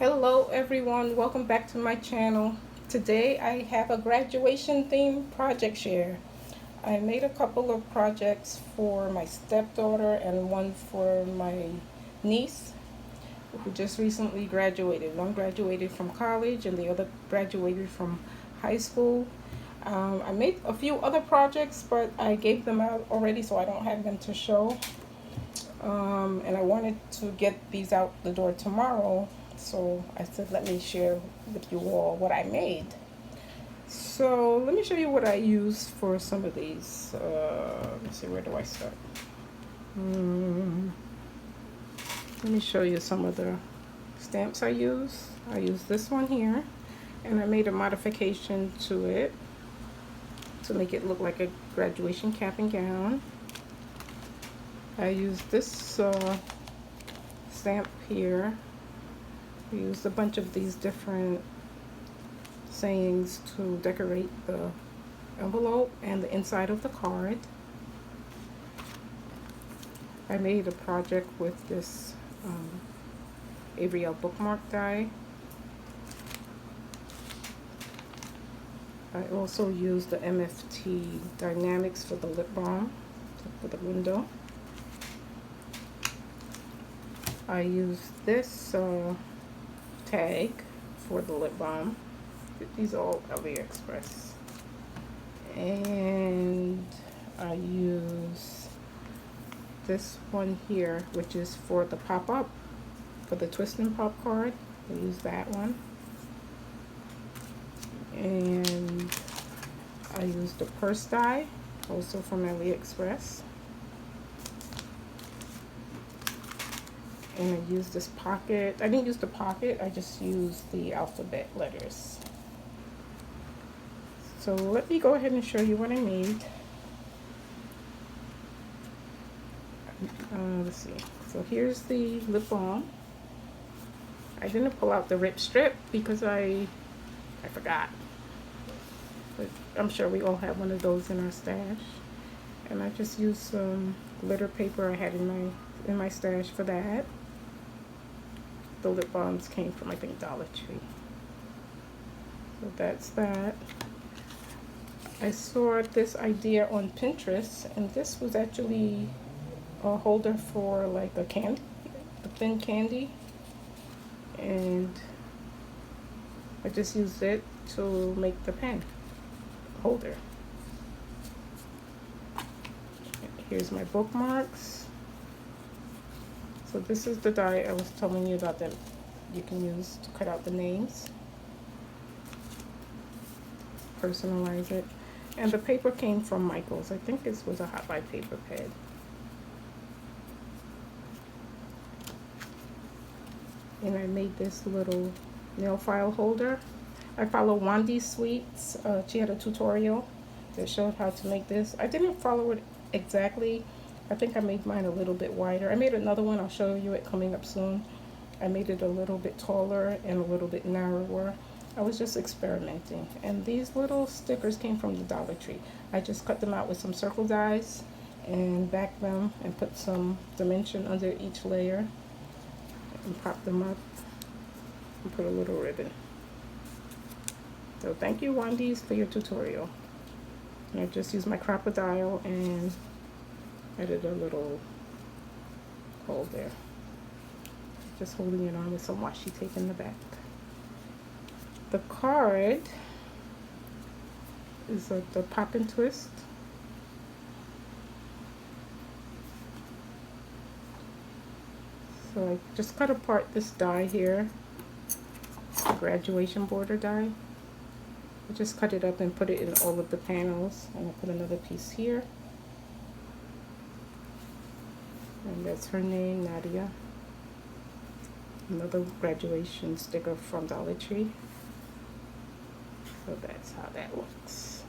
Hello everyone, welcome back to my channel. Today I have a graduation theme project share. I made a couple of projects for my stepdaughter and one for my niece who just recently graduated. One graduated from college and the other graduated from high school. I made a few other projects, but I gave them out already, so I don't have them to show. And I wanted to get these out the door tomorrow, so I said let me share with you all what I made. So let me show you what I used for some of these. Let's see, where do I start? Let me show you some of the stamps I use. I use this one here, and I made a modification to it to make it look like a graduation cap and gown. I used this stamp here. I used a bunch of these different sayings to decorate the envelope and the inside of the card. I made a project with this Ariel bookmark die. I also used the MFT Dynamics for the lip balm for the window. I used this tag for the lip balm. These are all AliExpress. And I use this one here, which is for the pop-up, for the twist and pop card. I use that one. And I used the purse die, also from AliExpress. And I used this pocket. I didn't use the pocket, I just used the alphabet letters. So let me go ahead and show you what I made. Let's see. So here's the lip balm. I didn't pull out the rip strip because I forgot. But I'm sure we all have one of those in our stash. And I just used some glitter paper I had in my stash for that. The lip balms came from, I think, Dollar Tree. So that's that. I saw this idea on Pinterest, and this was actually a holder for like a candy, a thin candy. And I just used it to make the pen holder. Here's my bookmarks. So this is the die I was telling you about that you can use to cut out the names. Personalize it. And the paper came from Michaels. I think this was a Hot Buy paper pad. And I made this little nail file holder. I follow Wandy Sweets. She had a tutorial that showed how to make this. I didn't follow it exactly. I think I made mine a little bit wider. I made another one, I'll show you it coming up soon. I made it a little bit taller and a little bit narrower. I was just experimenting. And these little stickers came from the Dollar Tree. I just cut them out with some circle dies and backed them and put some dimension under each layer and prop them up and put a little ribbon. So thank you, Wandy's, for your tutorial. And I just used my Crop-A-Dile and added a little hole there. Just holding it on with some washi tape in the back. The card is the pop and twist. So I just cut apart this die here, the graduation border die. I just cut it up and put it in all of the panels, and I put another piece here. And that's her name, Nadia. Another graduation sticker from Dollar Tree. So that's how that looks.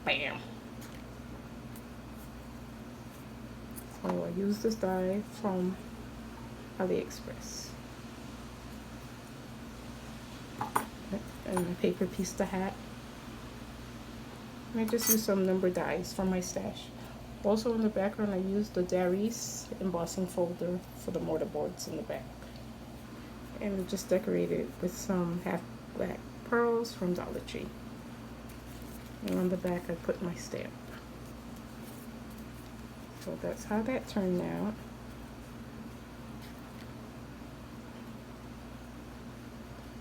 Bam! So I used this die from AliExpress. And a paper piece to hat. And I just used some number dies from my stash. Also in the background, I used the Darice embossing folder for the mortar boards in the back. and just decorated with some half black pearls from Dollar Tree. And on the back I put my stamp. So that's how that turned out.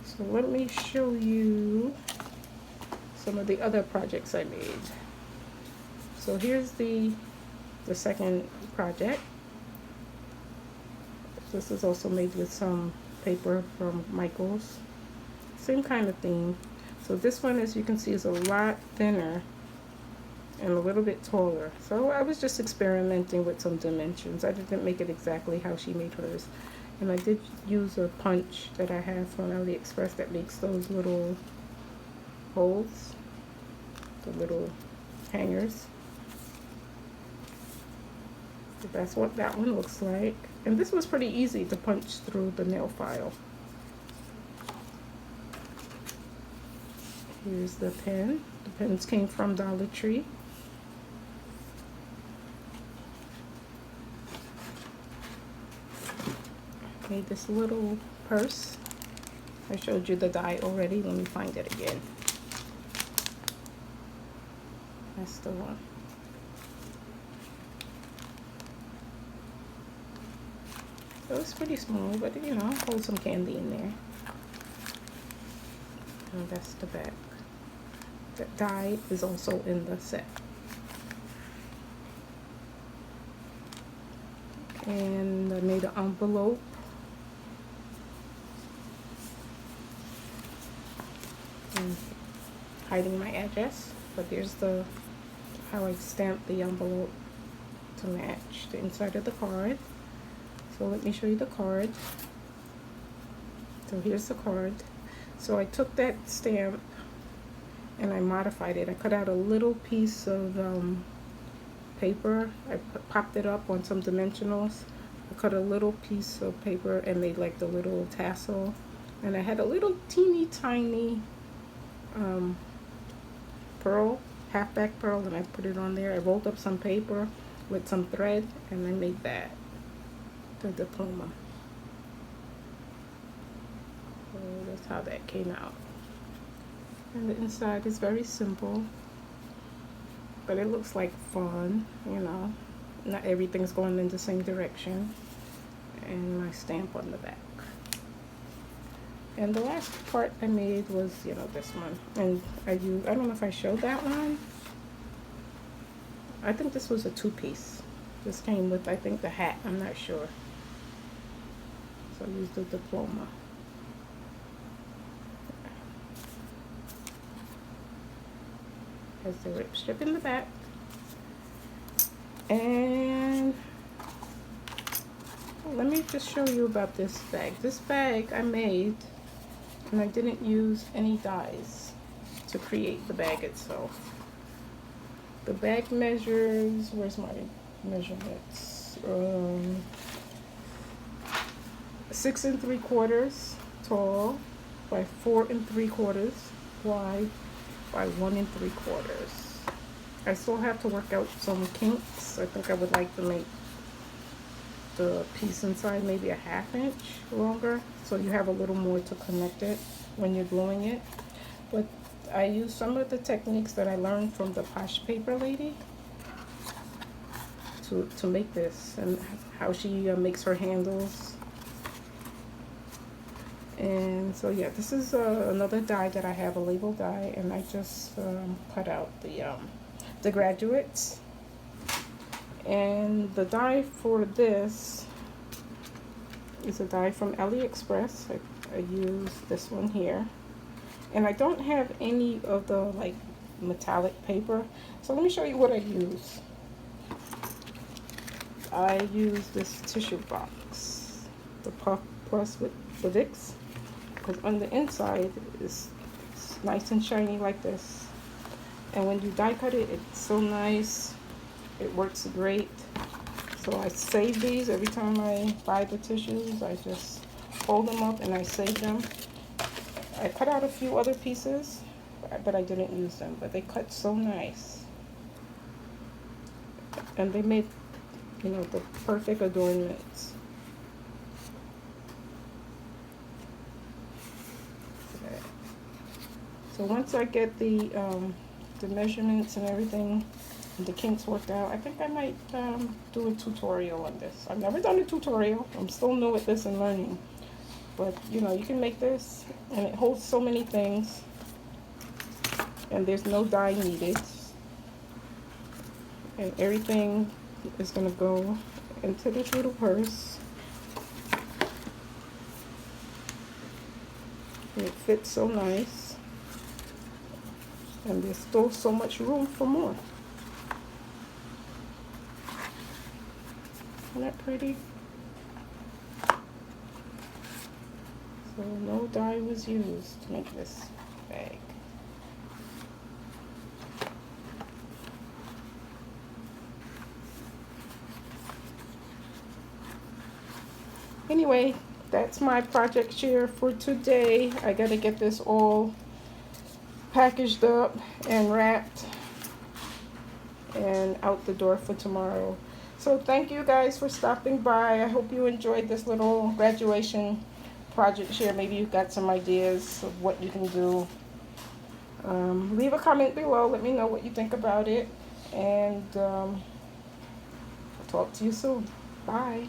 So let me show you some of the other projects I made. So here's the second project. This is also made with some paper from Michaels. Same kind of theme. So this one, as you can see, is a lot thinner and a little bit taller. So I was just experimenting with some dimensions. I didn't make it exactly how she made hers. And I did use a punch that I have from AliExpress that makes those little holes, the little hangers. So that's what that one looks like. And this was pretty easy to punch through the nail file. Here's the pen. The pens came from Dollar Tree. Made this little purse. I showed you the die already. Let me find it again. That's the one. So it's pretty small, but you know, hold some candy in there. And that's the back. The die is also in the set. And I made an envelope. And hiding my address, but there's the how I stamped the envelope to match the inside of the card. So let me show you the card. So here's the card. So I took that stamp and I modified it. I cut out a little piece of paper. I popped it up on some dimensionals. I cut a little piece of paper and made like the little tassel. And I had a little teeny tiny pearl, halfback pearl, and I put it on there. I rolled up some paper with some thread and I made that the diploma. So that's how that came out. And the inside is very simple, but it looks like fun, you know. Not everything's going in the same direction. And my stamp on the back. And the last part I made was, you know, this one. And I don't know if I showed that one. I think this was a two-piece. This came with, I think, the hat. I'm not sure. So I used the diploma. Has the rip strip in the back. And let me just show you about this bag. This bag I made, and I didn't use any dies to create the bag itself. The bag measures, where's my measurements? 6 3/4 tall by 4 3/4 wide by 1 3/4. I still have to work out some kinks. I think I would like to make the piece inside maybe a 1/2 inch longer, so you have a little more to connect it when you're gluing it. But I use some of the techniques that I learned from the Posh Paper Lady to make this, and how she makes her handles. And so yeah, this is another die that I have, a label die, and I just cut out the graduates. And the die for this is a die from AliExpress. I use this one here. And I don't have any of the like metallic paper. So let me show you what I use. I use this tissue box, the Puff Plus with Vicks, because on the inside it's nice and shiny like this. And when you die cut it, it's so nice. It works great. So I save these every time I buy the tissues. I just fold them up and I save them. I cut out a few other pieces, but I didn't use them. But they cut so nice. And they made, you know, the perfect adornments. So once I get the measurements and everything, and the kinks worked out, I think I might do a tutorial on this. I've never done a tutorial. I'm still new at this and learning. But you know, you can make this, and it holds so many things, and there's no dye needed, and everything is gonna go into this little purse. And it fits so nice, and there's still so much room for more. Isn't that pretty? So no dye was used to make this bag. Anyway, that's my project share for today. I gotta get this all packaged up and wrapped and out the door for tomorrow. So thank you guys for stopping by. I hope you enjoyed this little graduation project share. Maybe you got some ideas of what you can do. Leave a comment below. Let me know what you think about it. And I'll talk to you soon. Bye.